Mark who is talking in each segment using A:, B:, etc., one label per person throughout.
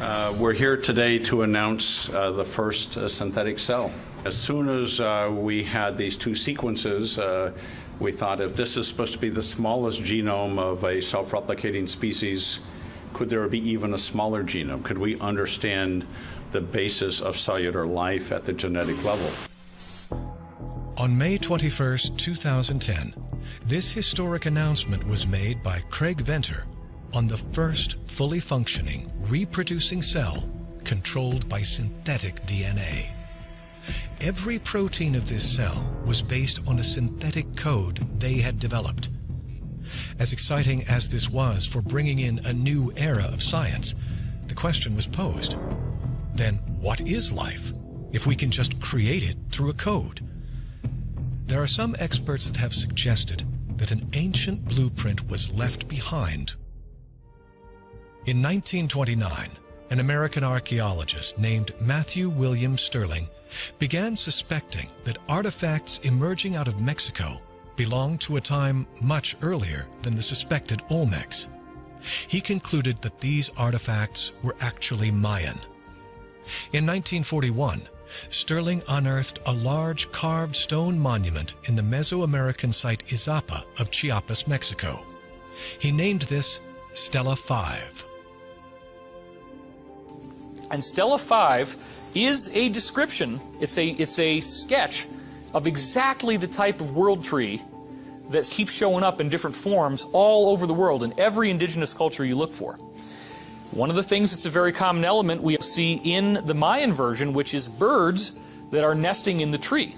A: We're here today to announce the first synthetic cell. As soon as we had these two sequences, we thought, if this is supposed to be the smallest genome of a self-replicating species, could there be even a smaller genome? Could we understand the basis of cellular life at the genetic level?
B: On May 21st, 2010, this historic announcement was made by Craig Venter on the first fully functioning, reproducing cell controlled by synthetic DNA. Every protein of this cell was based on a synthetic code they had developed. As exciting as this was for bringing in a new era of science, the question was posed: then what is life if we can just create it through a code? There are some experts that have suggested that an ancient blueprint was left behind. In 1929, an American archaeologist named Matthew William Stirling began suspecting that artifacts emerging out of Mexico belonged to a time much earlier than the suspected Olmecs. He concluded that these artifacts were actually Mayan. In 1941, Stirling unearthed a large carved stone monument in the Mesoamerican site Izapa of Chiapas, Mexico. He named this Stela 5.
C: And Stela 5 is a description, it's a sketch of exactly the type of world tree that keeps showing up in different forms all over the world in every indigenous culture you look for. One of the things that's a very common element we see in the Mayan version, which is birds that are nesting in the tree.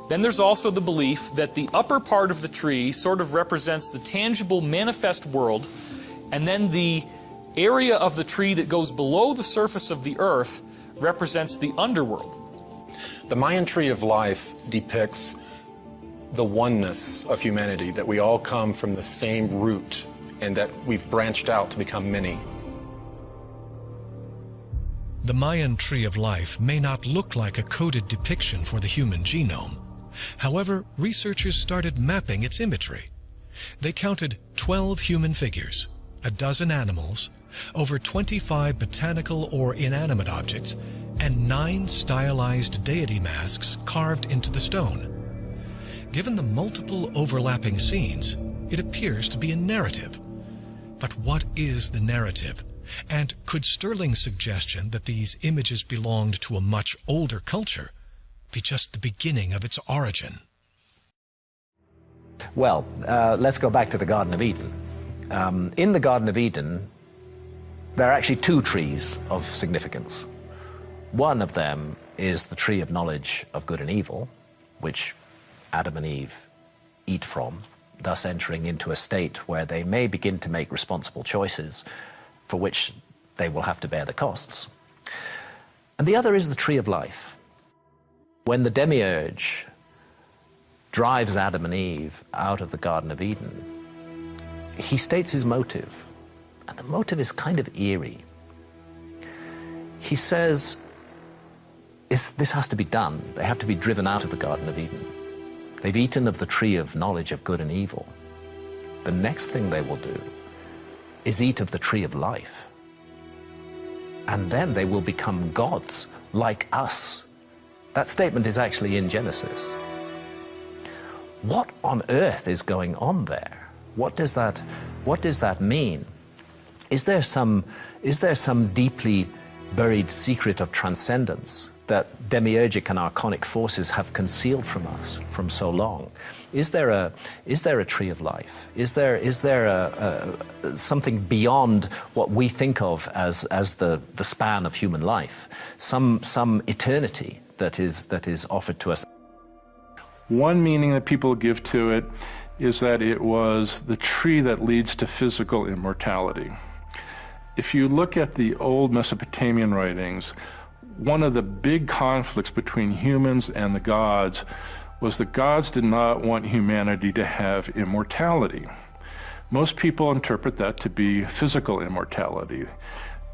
C: Then there's also the belief that the upper part of the tree sort of represents the tangible manifest world, and then the area of the tree that goes below the surface of the earth represents the underworld.
D: The Mayan tree of life depicts the oneness of humanity, that we all come from the same root and that we've branched out to become many.
B: The Mayan tree of life may not look like a coded depiction for the human genome. However, researchers started mapping its imagery. They counted 12 human figures, a dozen animals, over 25 botanical or inanimate objects, and 9 stylized deity masks carved into the stone. Given the multiple overlapping scenes, it appears to be a narrative. But what is the narrative? And could Stirling's suggestion that these images belonged to a much older culture be just the beginning of its origin?
E: Well, let's go back to the Garden of Eden. In the Garden of Eden, there are actually 2 trees of significance. One of them is the tree of knowledge of good and evil, which Adam and Eve eat from, thus entering into a state where they may begin to make responsible choices for which they will have to bear the costs. And the other is the tree of life. When the demiurge drives Adam and Eve out of the Garden of Eden, he states his motive, and the motive is kind of eerie. He says, this has to be done. They have to be driven out of the Garden of Eden. They've eaten of the tree of knowledge of good and evil. The next thing they will do is eat of the tree of life. And then they will become gods like us. That statement is actually in Genesis. What on earth is going on there? What does that mean? Is there some deeply buried secret of transcendence that demiurgic and archonic forces have concealed from us from so long? Is there a tree of life? Is there something beyond what we think of as the span of human life? Some eternity that is offered to us?
F: One meaning that people give to it is that it was the tree that leads to physical immortality. If you look at the old Mesopotamian writings, one of the big conflicts between humans and the gods was the gods did not want humanity to have immortality. Most people interpret that to be physical immortality,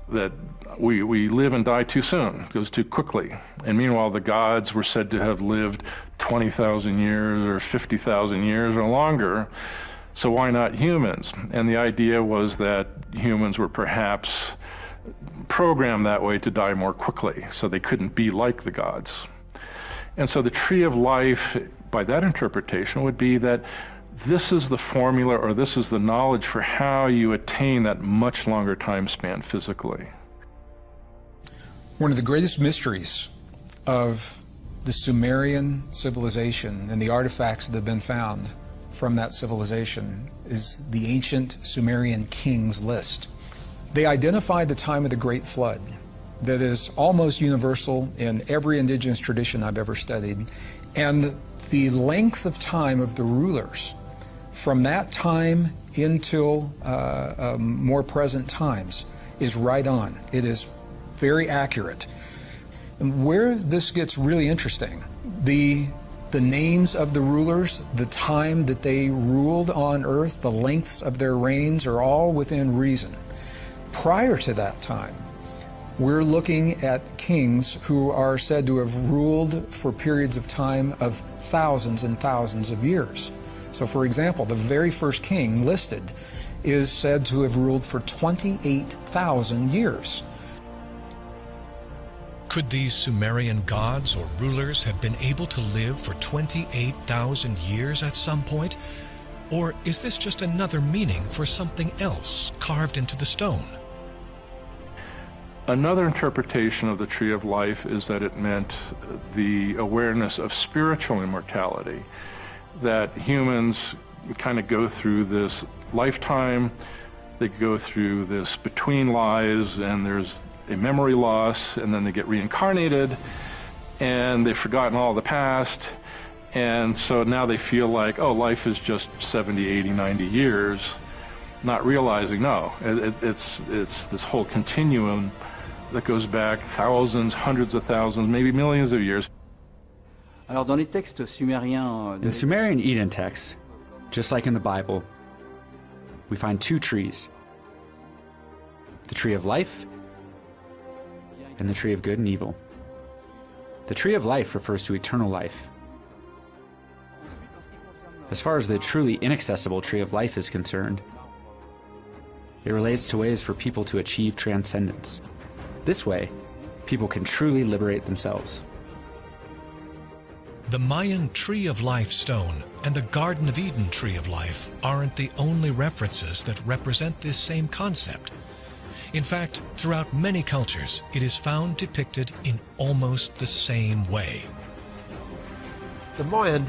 F: that we live and die too soon, it goes too quickly. And meanwhile, the gods were said to have lived 20,000 years or 50,000 years or longer, so why not humans? And the idea was that humans were perhaps programmed that way to die more quickly, so they couldn't be like the gods. And so the tree of life, by that interpretation, would be that this is the formula, or this is the knowledge for how you attain that much longer time span physically.
G: One of the greatest mysteries of the Sumerian civilization and the artifacts that have been found from that civilization is the ancient Sumerian kings list. They identified the time of the Great Flood that is almost universal in every indigenous tradition I've ever studied, and the length of time of the rulers from that time until more present times is right on. It is very accurate. And where this gets really interesting, the names of the rulers, the time that they ruled on earth, the lengths of their reigns are all within reason. Prior to that time, we're looking at kings who are said to have ruled for periods of time of thousands and thousands of years. So for example, the very first king listed is said to have ruled for 28,000 years.
B: Could these Sumerian gods or rulers have been able to live for 28,000 years at some point? Or is this just another meaning for something else carved into the stone?
F: Another interpretation of the tree of life is that it meant the awareness of spiritual immortality, that humans kind of go through this lifetime, they go through this between lives, and there's a memory loss, and then they get reincarnated, and they've forgotten all the past, and so now they feel like, oh, life is just 70, 80, 90 years, not realizing, no, it's this whole continuum that goes back thousands, hundreds of thousands, maybe millions of years.
H: Alors, dans les textes sumériens,
I: in the Sumerian Eden texts, just like in the Bible, we find two trees: the tree of life and the tree of good and evil. The tree of life refers to eternal life. As far as the truly inaccessible tree of life is concerned, it relates to ways for people to achieve transcendence. This way, people can truly liberate themselves.
B: The Mayan Tree of Life stone and the Garden of Eden Tree of Life aren't the only references that represent this same concept. In fact, throughout many cultures, it is found depicted in almost the same way.
J: The Mayan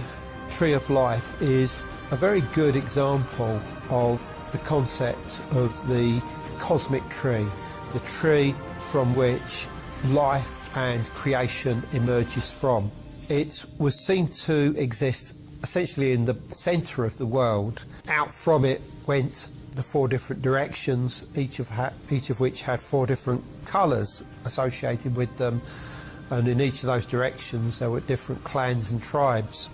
J: Tree of Life is a very good example of the concept of the cosmic tree, the tree from which life and creation emerges from. It was seen to exist essentially in the centre of the world. Out from it went the four different directions, each of which had four different colours associated with them, and in each of those directions there were different clans and tribes.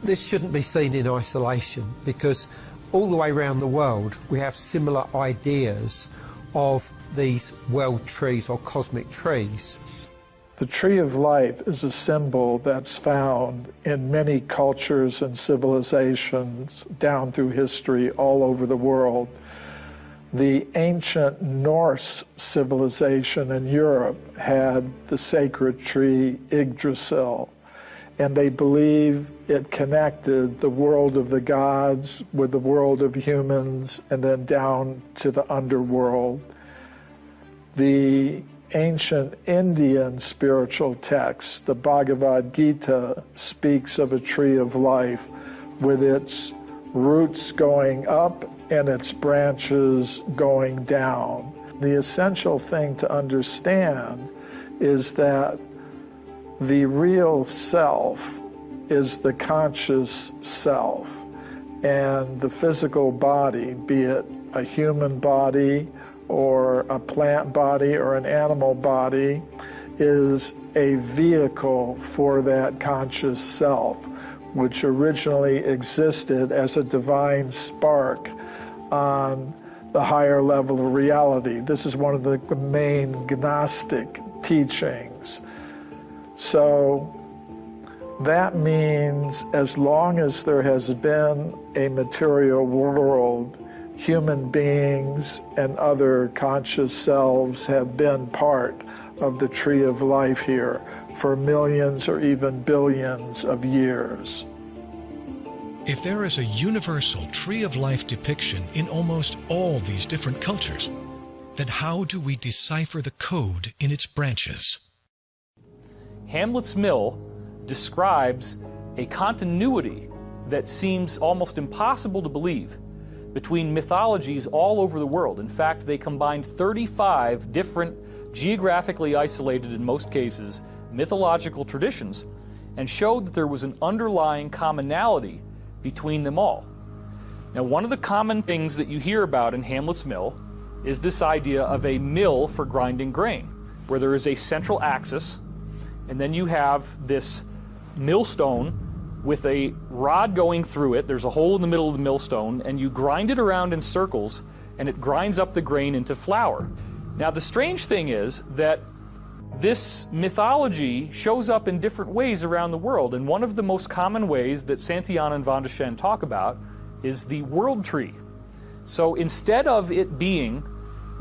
J: This shouldn't be seen in isolation, because all the way around the world we have similar ideas of these world trees or cosmic trees.
K: The tree of life is a symbol that's found in many cultures and civilizations down through history all over the world. The ancient Norse civilization in Europe had the sacred tree Yggdrasil, and they believe it connected the world of the gods with the world of humans and then down to the underworld. The ancient Indian spiritual text, the Bhagavad Gita, speaks of a tree of life with its roots going up and its branches going down. The essential thing to understand is that the real self is the conscious self, and the physical body, be it a human body or a plant body or an animal body, is a vehicle for that conscious self, which originally existed as a divine spark on the higher level of reality. This is one of the main Gnostic teachings. So that means as long as there has been a material world, human beings and other conscious selves have been part of the tree of life here for millions or even billions of years.
B: If there is a universal tree of life depiction in almost all these different cultures, then how do we decipher the code in its branches?
C: Hamlet's Mill describes a continuity that seems almost impossible to believe between mythologies all over the world. In fact, they combined 35 different, geographically isolated in most cases, mythological traditions and showed that there was an underlying commonality between them all. Now, one of the common things that you hear about in Hamlet's Mill is this idea of a mill for grinding grain, where there is a central axis, and then you have this millstone with a rod going through it. There's a hole in the middle of the millstone, and you grind it around in circles, and it grinds up the grain into flour. Now, the strange thing is that this mythology shows up in different ways around the world, and one of the most common ways that Santayana and Van de Schen talk about is the world tree. So instead of it being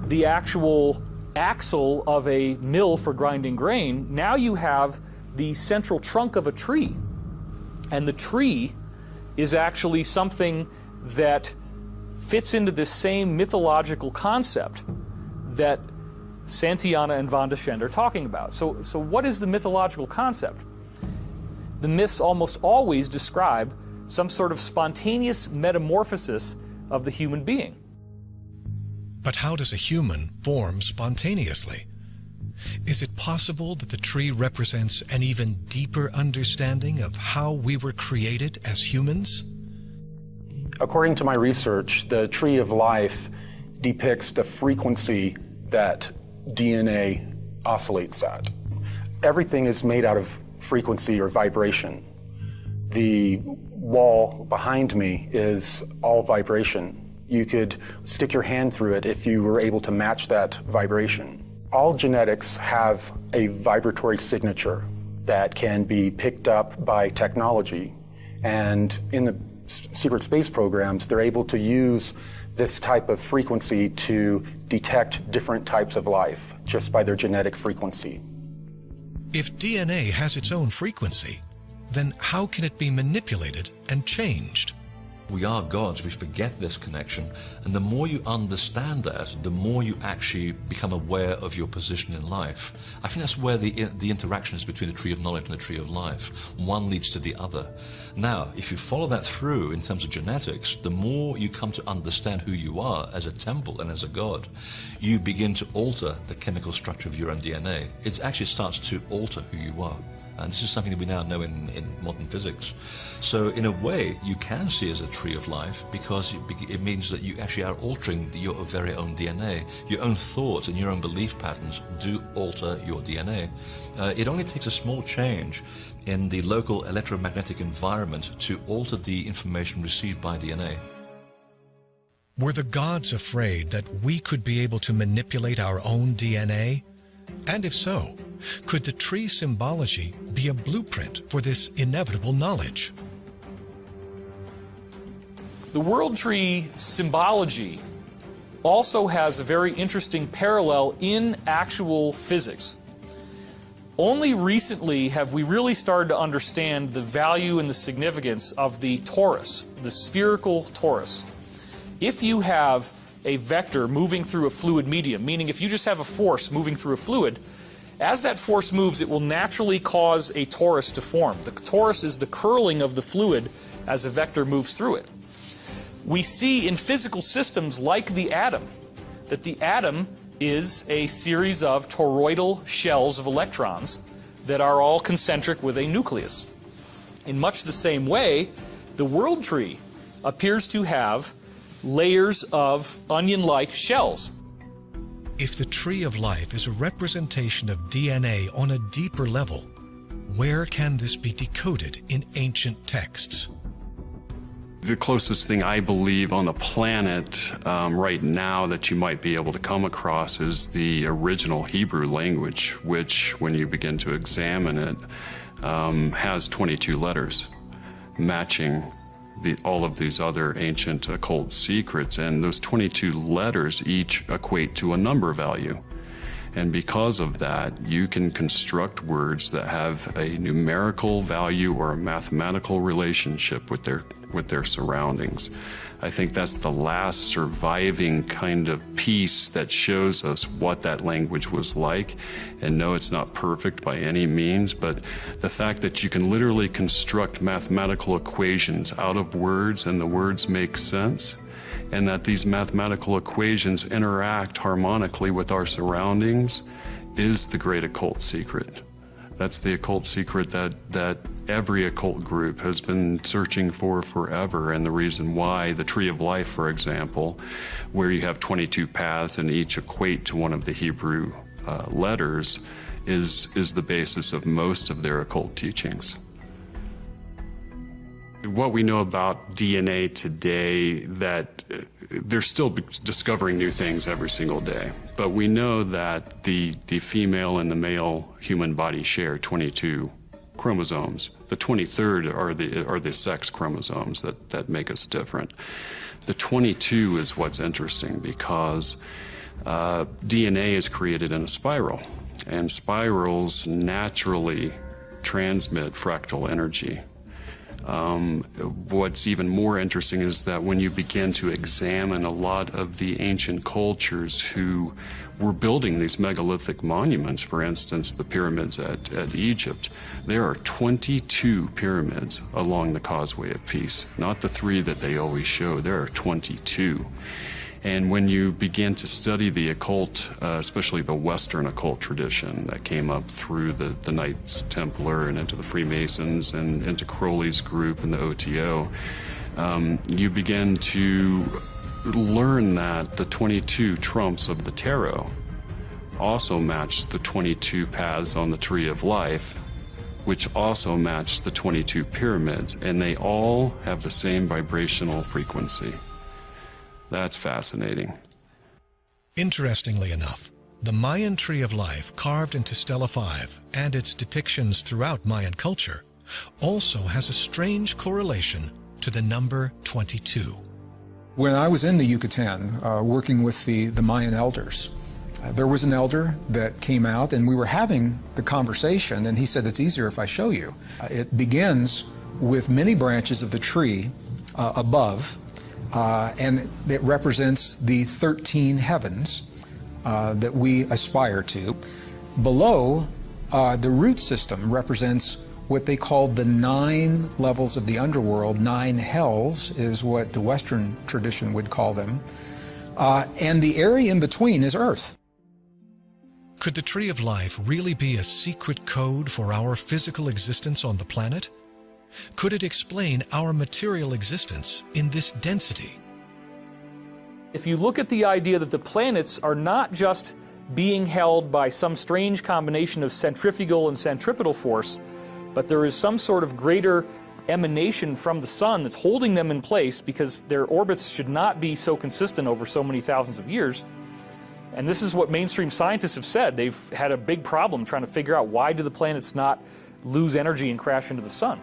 C: the actual axle of a mill for grinding grain, now you have the central trunk of a tree. And the tree is actually something that fits into this same mythological concept that Santayana and Van de Schen are talking about. So what is the mythological concept? The myths almost always describe some sort of spontaneous metamorphosis of the human being.
B: But how does a human form spontaneously? Is it possible that the tree represents an even deeper understanding of how we were created as humans?
D: According to my research, the tree of life depicts the frequency that DNA oscillates at. Everything is made out of frequency or vibration. The wall behind me is all vibration. You could stick your hand through it if you were able to match that vibration. All genetics have a vibratory signature that can be picked up by technology. And in the secret space programs, they're able to use this type of frequency to detect different types of life just by their genetic frequency.
B: If DNA has its own frequency, then how can it be manipulated and changed?
L: We are gods, we forget this connection, and the more you understand that, the more you actually become aware of your position in life. I think that's where the interaction is between the tree of knowledge and the tree of life. One leads to the other. Now, if you follow that through in terms of genetics, the more you come to understand who you are as a temple and as a god, you begin to alter the chemical structure of your own DNA. It actually starts to alter who you are. And this is something that we now know in modern physics. So in a way, you can see it as a tree of life because it means that you actually are altering your very own DNA. Your own thoughts and your own belief patterns do alter your DNA. It only takes a small change in the local electromagnetic environment to alter the information received by DNA.
B: Were the gods afraid that we could be able to manipulate our own DNA? And if so, could the tree symbology be a blueprint for this inevitable knowledge?
C: The world tree symbology also has a very interesting parallel in actual physics. Only recently have we really started to understand the value and the significance of the torus, the spherical torus. If you have a vector moving through a fluid medium, meaning if you just have a force moving through a fluid, as that force moves, it will naturally cause a torus to form. The torus is the curling of the fluid as a vector moves through it. We see in physical systems like the atom that the atom is a series of toroidal shells of electrons that are all concentric with a nucleus. In much the same way, the world tree appears to have layers of onion-like shells.
B: If the tree of life is a representation of DNA on a deeper level, where can this be decoded in ancient texts?
M: The closest thing I believe on the planet right now that you might be able to come across is the original Hebrew language, which, when you begin to examine it, has 22 letters, matching all of these other ancient occult secrets, and those 22 letters each equate to a number value. And because of that, you can construct words that have a numerical value or a mathematical relationship with their surroundings. I think that's the last surviving kind of piece that shows us what that language was like. And no, it's not perfect by any means, but the fact that you can literally construct mathematical equations out of words and the words make sense, and that these mathematical equations interact harmonically with our surroundings is the great occult secret. That's the occult secret that every occult group has been searching for forever, and the reason why the Tree of Life, for example, where you have 22 paths and each equate to one of the Hebrew letters, is the basis of most of their occult teachings. What we know about DNA today, that they're still discovering new things every single day, but we know that the female and the male human body share 22 chromosomes. The 23rd are the sex chromosomes that make us different. The 22 is what's interesting, because DNA is created in a spiral, and spirals naturally transmit fractal energy. What's even more interesting is that when you begin to examine a lot of the ancient cultures who were building these megalithic monuments, for instance, the pyramids at Egypt, there are 22 pyramids along the Causeway of Peace, not the 3 that they always show. There are 22. And when you begin to study the occult, especially the Western occult tradition that came up through the Knights Templar and into the Freemasons and into Crowley's group and the OTO, you begin to learn that the 22 trumps of the tarot also match the 22 paths on the Tree of Life, which also match the 22 pyramids, and they all have the same vibrational frequency. That's fascinating.
B: Interestingly enough, the Mayan Tree of Life carved into Stela 5 and its depictions throughout Mayan culture also has a strange correlation to the number 22.
G: When I was in the Yucatan working with the Mayan elders, there was an elder that came out and we were having the conversation, and he said, "It's easier if I show you." It begins with many branches of the tree above, and it represents the 13 heavens that we aspire to. Below, the root system represents what they called the 9 levels of the underworld. 9 hells is what the Western tradition would call them. And the area in between is Earth.
B: Could the Tree of Life really be a secret code for our physical existence on the planet? Could it explain our material existence in this density?
C: If you look at the idea that the planets are not just being held by some strange combination of centrifugal and centripetal force, but there is some sort of greater emanation from the sun that's holding them in place, because their orbits should not be so consistent over so many thousands of years. And this is what mainstream scientists have said. They've had a big problem trying to figure out, why do the planets not lose energy and crash into the sun?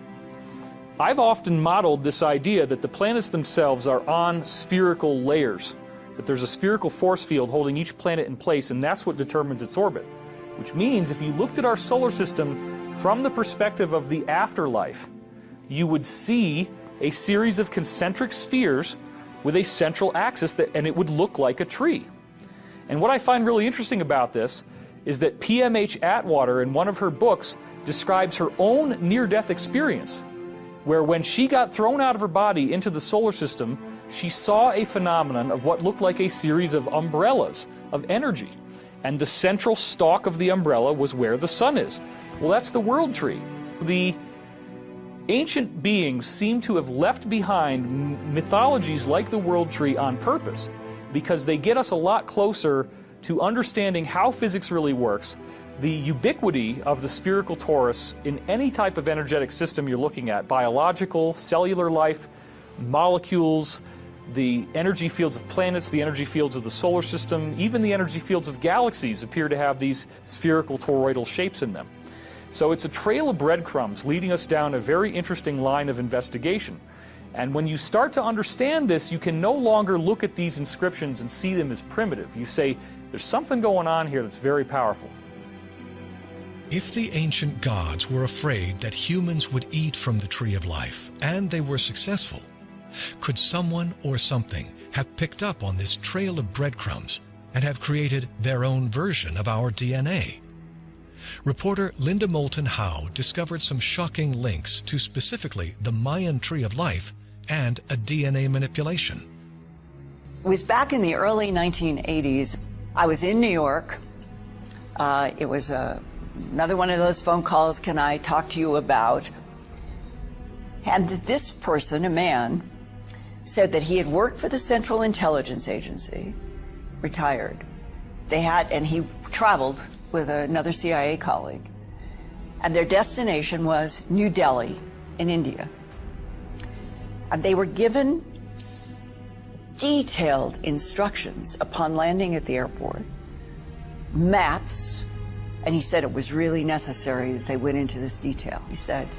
C: I've often modeled this idea that the planets themselves are on spherical layers, that there's a spherical force field holding each planet in place, and that's what determines its orbit. Which means if you looked at our solar system from the perspective of the afterlife, you would see a series of concentric spheres with a central axis, and it would look like a tree. And what I find really interesting about this is that PMH Atwater, in one of her books, describes her own near-death experience, where when she got thrown out of her body into the solar system, she saw a phenomenon of what looked like a series of umbrellas of energy. And the central stalk of the umbrella was where the sun is. Well, that's the world tree. The ancient beings seem to have left behind mythologies like the world tree on purpose, because they get us a lot closer to understanding how physics really works, the ubiquity of the spherical torus in any type of energetic system you're looking at, biological, cellular life, molecules, the energy fields of planets, the energy fields of the solar system, even the energy fields of galaxies appear to have these spherical toroidal shapes in them. So it's a trail of breadcrumbs leading us down a very interesting line of investigation. And when you start to understand this, you can no longer look at these inscriptions and see them as primitive. You say, there's something going on here that's very powerful.
B: If the ancient gods were afraid that humans would eat from the tree of life, and they were successful, could someone or something have picked up on this trail of breadcrumbs and have created their own version of our DNA? Reporter Linda Moulton Howe discovered some shocking links to specifically the Mayan tree of life and a DNA manipulation.
N: It was back in the early 1980s. I was in New York. It was another one of those phone calls, can I talk to you about? And this person, a man, said that he had worked for the Central Intelligence Agency, retired. And he traveled with another CIA colleague. And their destination was New Delhi in India. And they were given detailed instructions upon landing at the airport, maps, and he said it was really necessary that they went into this detail. He said,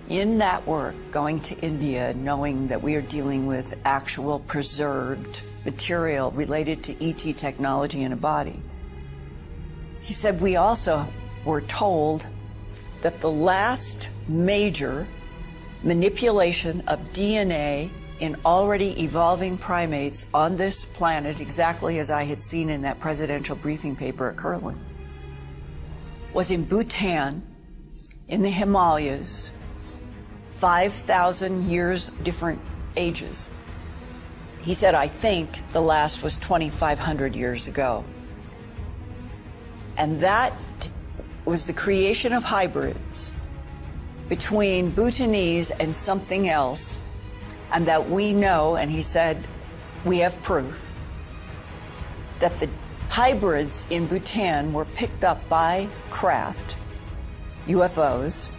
N: in that work, going to India, knowing that we are dealing with actual preserved material related to ET technology in a body, he said, we also were told that the last major manipulation of DNA in already evolving primates on this planet, exactly as I had seen in that presidential briefing paper at Kirtland, was in Bhutan, in the Himalayas, 5,000 years, different ages. He said, I think the last was 2,500 years ago. And that was the creation of hybrids between Bhutanese and something else, and that we know, and he said, we have proof, that the hybrids in Bhutan were picked up by craft, UFOs,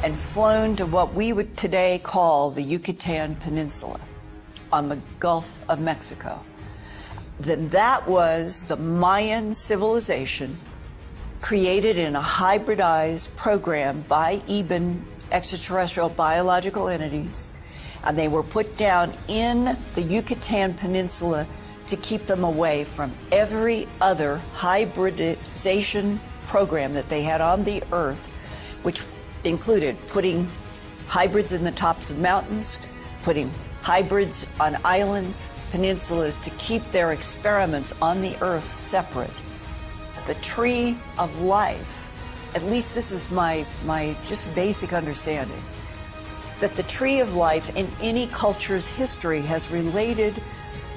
N: and flown to what we would today call the Yucatan Peninsula on the Gulf of Mexico. Then that was the Mayan civilization created in a hybridized program by even extraterrestrial biological entities, and they were put down in the Yucatan Peninsula to keep them away from every other hybridization program that they had on the Earth, which included putting hybrids in the tops of mountains, putting hybrids on islands, peninsulas, to keep their experiments on the Earth separate. The tree of life, at least this is my just basic understanding, that the tree of life in any culture's history has related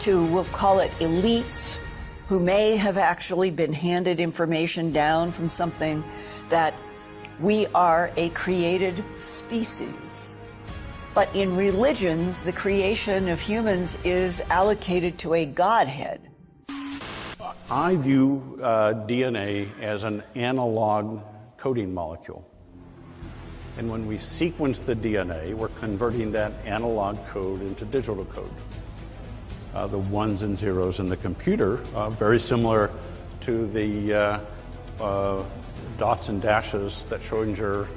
N: to, we'll call it elites, who may have actually been handed information down from something, that we are a created species. But in religions, the creation of humans is allocated to a godhead.
A: I view DNA as an analog coding molecule. And when we sequence the DNA, we're converting that analog code into digital code. The ones and zeros in the computer, very similar to the dots and dashes that Schrödinger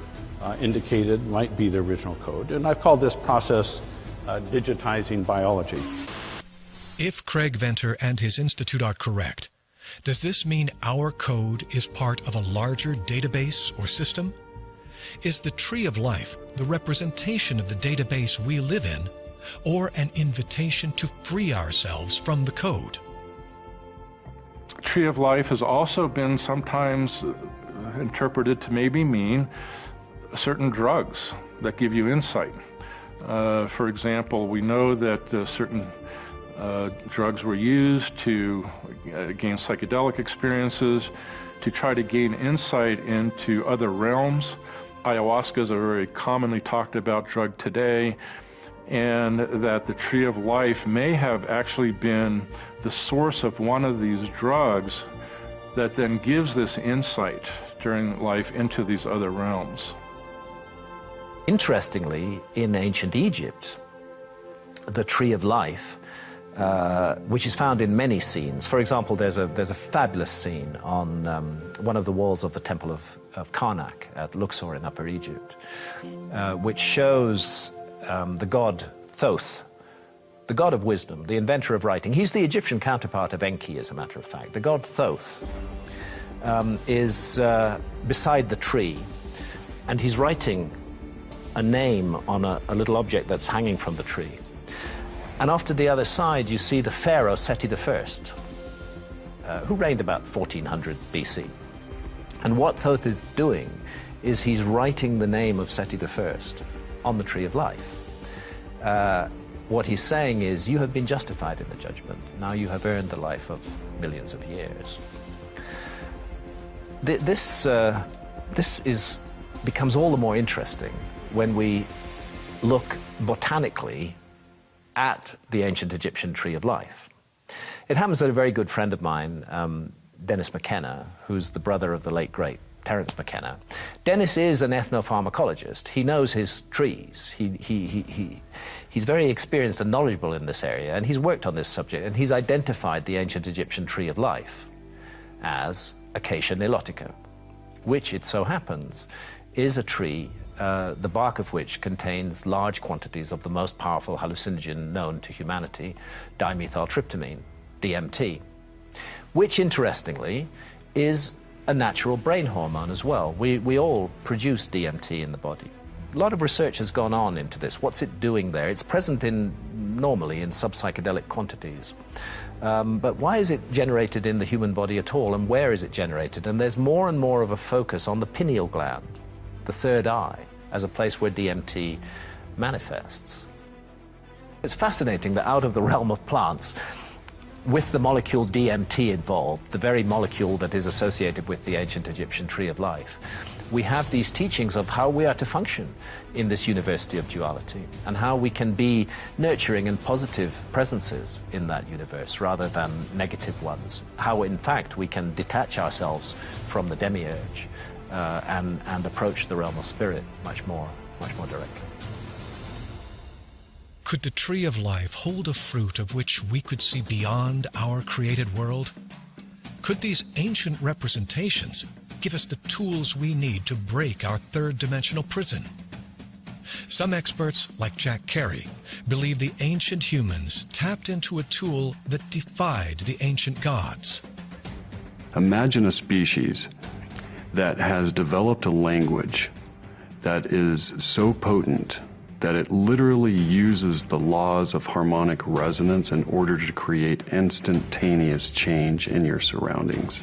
A: indicated might be the original code. And I've called this process digitizing biology.
B: If Craig Venter and his institute are correct, does this mean our code is part of a larger database or system? Is the tree of life the representation of the database we live in, or an invitation to free ourselves from the code?
F: Tree of life has also been sometimes interpreted to maybe mean certain drugs that give you insight. For example, we know that certain drugs were used to gain psychedelic experiences, to try to gain insight into other realms. Ayahuasca is a very commonly talked about drug today, and that the tree of life may have actually been the source of one of these drugs that then gives this insight during life into these other realms.
E: Interestingly, in ancient Egypt, the tree of life, which is found in many scenes. For example, there's a fabulous scene on one of the walls of the Temple of Karnak at Luxor in Upper Egypt, which shows the god Thoth, the god of wisdom, the inventor of writing. He's the Egyptian counterpart of Enki, as a matter of fact. The god Thoth is beside the tree, and he's writing a name on a little object that's hanging from the tree. And off to the other side, you see the pharaoh Seti I, who reigned about 1400 BC. And what Thoth is doing is he's writing the name of Seti I on the tree of life. What he's saying is, you have been justified in the judgment. Now you have earned the life of millions of years. This becomes all the more interesting when we look botanically at the ancient Egyptian tree of life. It happens that a very good friend of mine, Dennis McKenna, who's the brother of the late great Terence McKenna. Dennis is an ethnopharmacologist. He knows his trees. He's very experienced and knowledgeable in this area, and he's worked on this subject, and he's identified the ancient Egyptian tree of life as Acacia nilotica, which, it so happens, is a tree, the bark of which contains large quantities of the most powerful hallucinogen known to humanity, dimethyltryptamine, DMT, which, interestingly, is a natural brain hormone as well. We all produce DMT in the body. A lot of research has gone on into this. What's it doing there? It's present normally in subpsychedelic quantities. But why is it generated in the human body at all, and where is it generated? And there's more and more of a focus on the pineal gland, the third eye, as a place where DMT manifests. It's fascinating that out of the realm of plants, with the molecule DMT involved, the very molecule that is associated with the ancient Egyptian tree of life, we have these teachings of how we are to function in this university of duality, and how we can be nurturing and positive presences in that universe rather than negative ones. How, in fact, we can detach ourselves from the demiurge and approach the realm of spirit much more directly.
B: Could the tree of life hold a fruit of which we could see beyond our created world? Could these ancient representations give us the tools we need to break our third-dimensional prison? Some experts, like Jack Carey, believe the ancient humans tapped into a tool that defied the ancient gods.
M: Imagine a species that has developed a language that is so potent that it literally uses the laws of harmonic resonance in order to create instantaneous change in your surroundings.